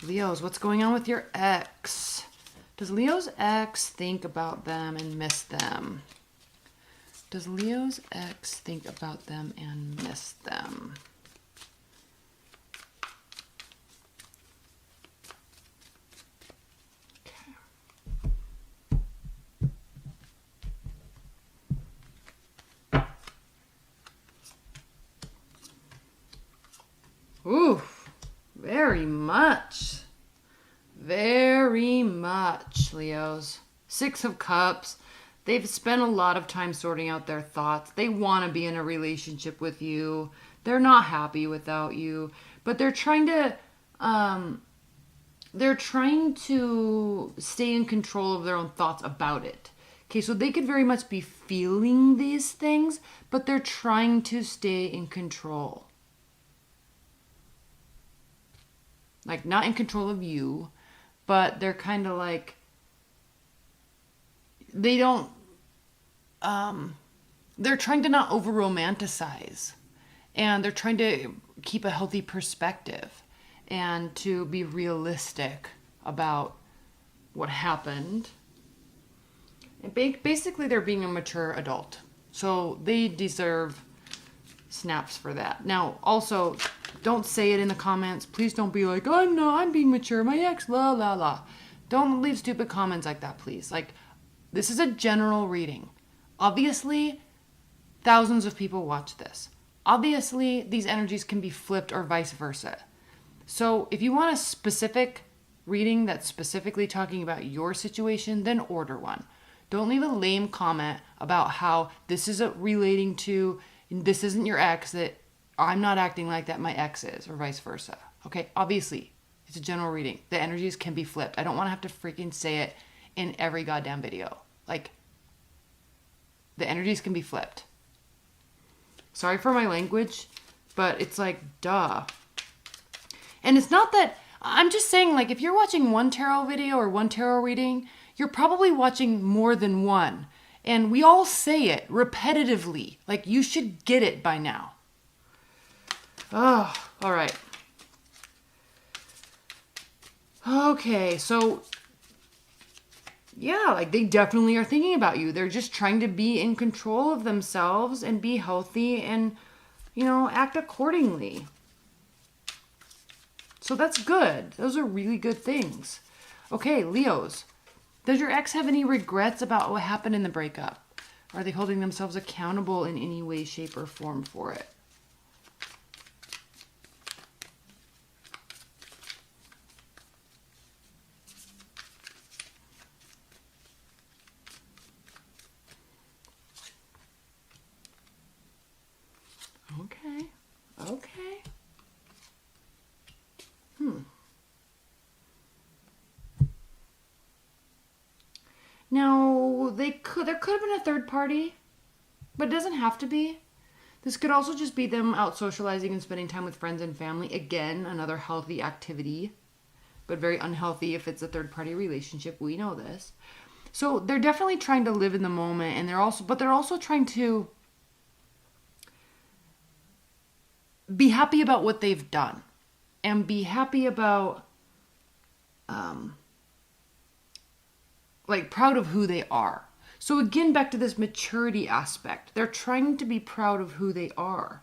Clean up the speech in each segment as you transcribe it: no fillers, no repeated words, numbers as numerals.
Leos, what's going on with your ex? Does Leo's ex think about them and miss them? Does Leo's ex think about them and miss them? Ooh, very much. Very much, Leos. Six of Cups. They've spent a lot of time sorting out their thoughts. They want to be in a relationship with you. They're not happy without you, but they're trying to stay in control of their own thoughts about it. Okay, so they could very much be feeling these things, but they're trying to stay in control. Like, not in control of you, but they're kind of like, they don't, they're trying to not over romanticize, and they're trying to keep a healthy perspective and to be realistic about what happened. And basically they're being a mature adult, so they deserve snaps for that. Now, also, don't say it in the comments. Please don't be like, oh no, I'm being mature, my ex, la la la. Don't leave stupid comments like that, please. Like, this is a general reading. Obviously, thousands of people watch this. Obviously, these energies can be flipped or vice versa. So if you want a specific reading that's specifically talking about your situation, then order one. Don't leave a lame comment about how this is relating to, this isn't your ex, that I'm not acting like that my ex is, or vice versa. Okay, obviously, it's a general reading. The energies can be flipped. I don't want to have to freaking say it in every goddamn video. Like, the energies can be flipped. Sorry for my language, but it's like, duh. And it's not that, I'm just saying, like, if you're watching one tarot video or one tarot reading, you're probably watching more than one. And we all say it repetitively. Like, you should get it by now. Oh, all right. Okay, so yeah, like, they definitely are thinking about you. They're just trying to be in control of themselves and be healthy and, you know, act accordingly. So that's good. Those are really good things. Okay, Leos, does your ex have any regrets about what happened in the breakup? Are they holding themselves accountable in any way, shape, or form for it? Okay. Okay. Now, there could have been a third party, but it doesn't have to be. This could also just be them out socializing and spending time with friends and family. Again, another healthy activity, but very unhealthy if it's a third party relationship. We know this. So they're definitely trying to live in the moment, and they're also trying to be happy about what they've done and be happy about, like, proud of who they are. So again, back to this maturity aspect. They're trying to be proud of who they are.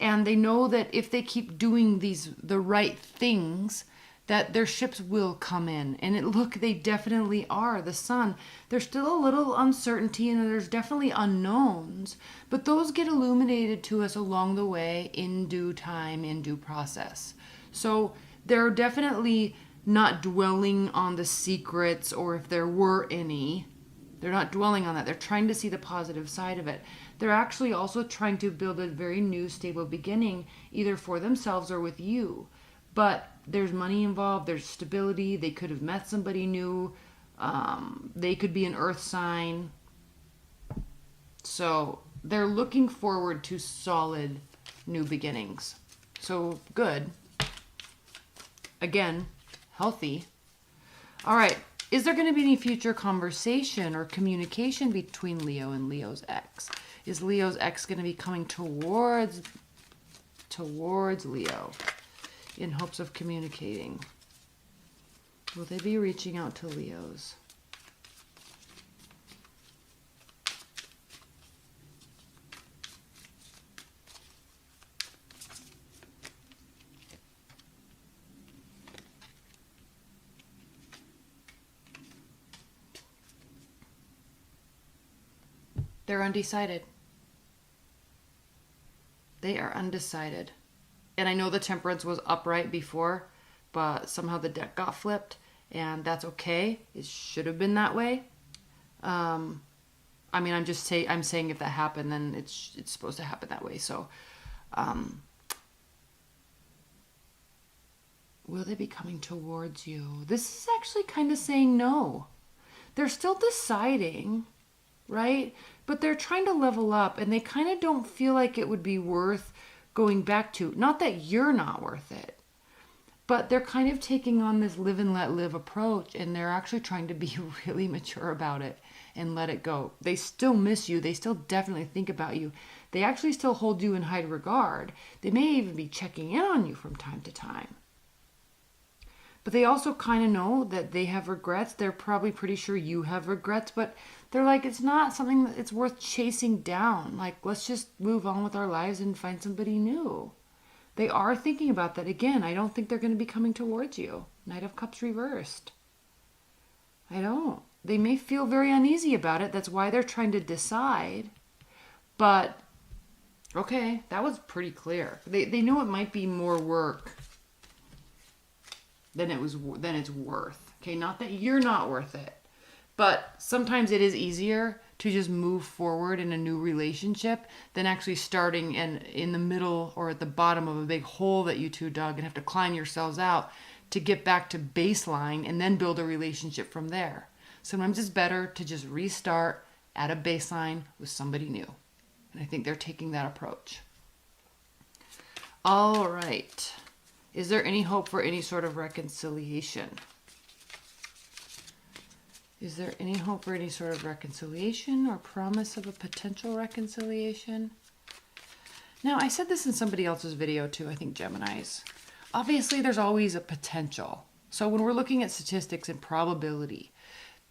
And they know that if they keep doing the right things, that their ships will come in. And they definitely are. The Sun, there's still a little uncertainty and there's definitely unknowns, but those get illuminated to us along the way in due time, in due process. So they're definitely not dwelling on the secrets, or if there were any, they're not dwelling on that. They're trying to see the positive side of it. They're actually also trying to build a very new, stable beginning, either for themselves or with you. But there's money involved, there's stability, they could have met somebody new, they could be an earth sign. So they're looking forward to solid new beginnings. So good. Again, healthy. All right. Is there going to be any future conversation or communication between Leo and Leo's ex? Is Leo's ex going to be coming towards Leo in hopes of communicating? Will they be reaching out to Leos? They're undecided. They are undecided. And I know the Temperance was upright before, but somehow the deck got flipped, and that's okay. It should have been that way. I mean, I'm saying if that happened, then it's supposed to happen that way. So, will they be coming towards you? This is actually kind of saying no. They're still deciding, right? But they're trying to level up, and they kind of don't feel like it would be worth going back to. Not that you're not worth it, but they're kind of taking on this live and let live approach, and they're actually trying to be really mature about it and let it go. They still miss you. They still definitely think about you. They actually still hold you in high regard. They may even be checking in on you from time to time. But they also kind of know that they have regrets. They're probably pretty sure you have regrets, but they're like, it's not something that it's worth chasing down. Like, let's just move on with our lives and find somebody new. They are thinking about that. Again, I don't think they're going to be coming towards you. Knight of Cups reversed. I don't. They may feel very uneasy about it. That's why they're trying to decide. But, okay, that was pretty clear. They know it might be more work than it's worth. Okay, not that you're not worth it, but sometimes it is easier to just move forward in a new relationship than actually starting in the middle or at the bottom of a big hole that you two dug and have to climb yourselves out to get back to baseline and then build a relationship from there. Sometimes it's better to just restart at a baseline with somebody new. And I think they're taking that approach. All right. Is there any hope for any sort of reconciliation? Is there any hope for any sort of reconciliation or promise of a potential reconciliation? Now, I said this in somebody else's video too, I think Gemini's. Obviously, there's always a potential. So when we're looking at statistics and probability,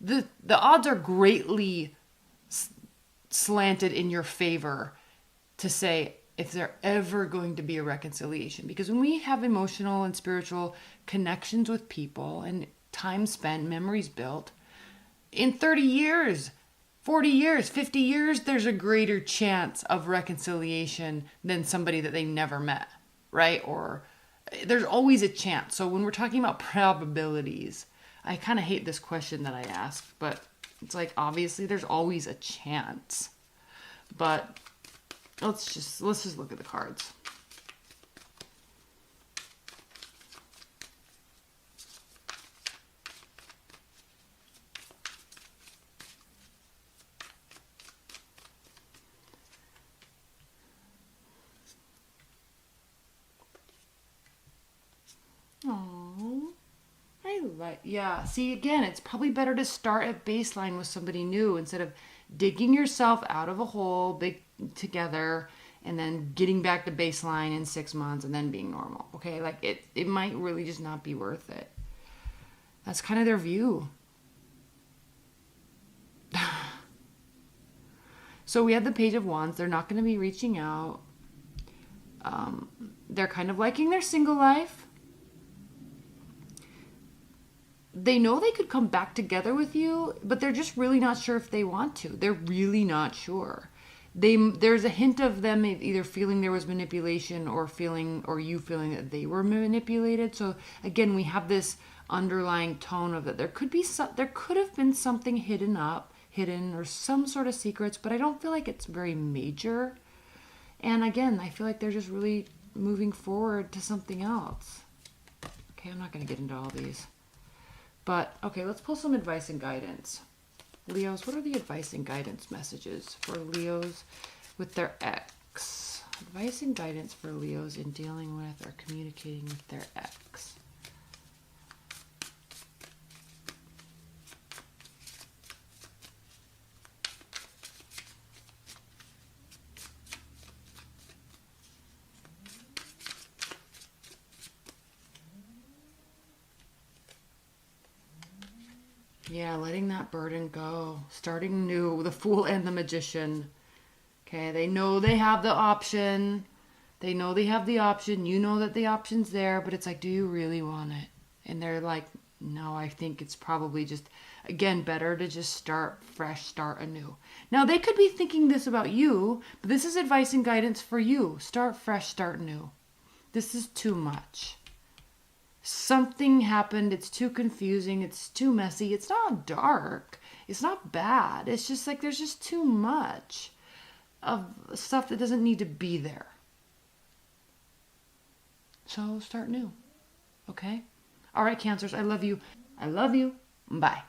the odds are greatly slanted in your favor to say, if there ever going to be a reconciliation. Because when we have emotional and spiritual connections with people and time spent, memories built, in 30 years, 40 years, 50 years, there's a greater chance of reconciliation than somebody that they never met, right? Or there's always a chance. So when we're talking about probabilities, I kind of hate this question that I ask, but it's like, obviously there's always a chance. But let's just look at the cards. Oh, yeah. See, again, it's probably better to start at baseline with somebody new instead of digging yourself out of a hole big together and then getting back to baseline in 6 months and then being normal. Okay, like it might really just not be worth it. That's kind of their view. So we have the Page of Wands. They're not going to be reaching out. They're kind of liking their single life. They know they could come back together with you, but they're just really not sure if they want to. They're really not sure. There's a hint of them either feeling there was manipulation or you feeling that they were manipulated. So again, we have this underlying tone of that there could have been something hidden or some sort of secrets, but I don't feel like it's very major. And again, I feel like they're just really moving forward to something else. Okay, I'm not going to get into all these. But, okay, let's pull some advice and guidance. Leos, what are the advice and guidance messages for Leos with their ex? Advice and guidance for Leos in dealing with or communicating with their ex. Yeah, letting that burden go. Starting new. The Fool and the Magician. Okay, they know they have the option. They know they have the option. You know that the option's there, but it's like, do you really want it? And they're like, no, I think it's probably just, again, better to just start fresh, start anew. Now, they could be thinking this about you, but this is advice and guidance for you. Start fresh, start new. This is too much. Something happened. It's too confusing. It's too messy. It's not dark. It's not bad. It's just like there's just too much of stuff that doesn't need to be there. So start new. Okay? All right, Cancers, I love you. I love you. Bye.